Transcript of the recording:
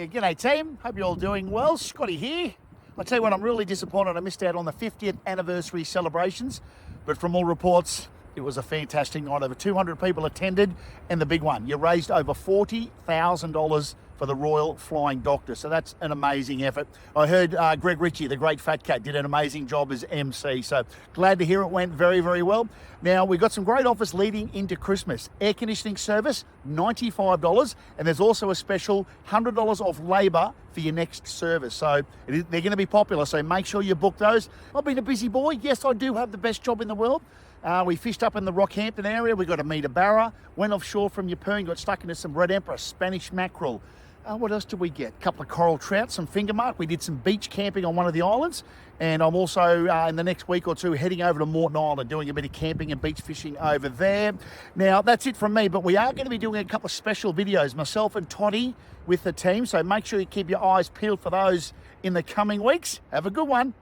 Yeah, g'day team. Hope you're all doing well. Scotty here. I'll tell you what, I'm really disappointed I missed out on the 50th anniversary celebrations, but from all reports, it was a fantastic night. Over 200 people attended, and the big one, you raised over $40,000 for the Royal Flying Doctor. So that's an amazing effort. I heard Greg Ritchie, the great fat cat, did an amazing job as MC. So glad to hear it went very, very well. Now, we've got some great offers leading into Christmas. Air conditioning service, $95. And there's also a special $100 off labour for your next service. So they're going to be popular. So make sure you book those. I've been a busy boy. Yes, I do have the best job in the world. We fished up in the Rockhampton area. We got to meet a Barra. Went offshore from Yeppoon, got stuck into some red emperor, Spanish mackerel. What else did we get? A couple of coral trout, some finger mark. We did some beach camping on one of the islands. And I'm also, in the next week or two, heading over to Moreton Island, doing a bit of camping and beach fishing over there. Now, that's it from me, but we are going to be doing a couple of special videos, myself and Toddy with the team. So make sure you keep your eyes peeled for those in the coming weeks. Have a good one.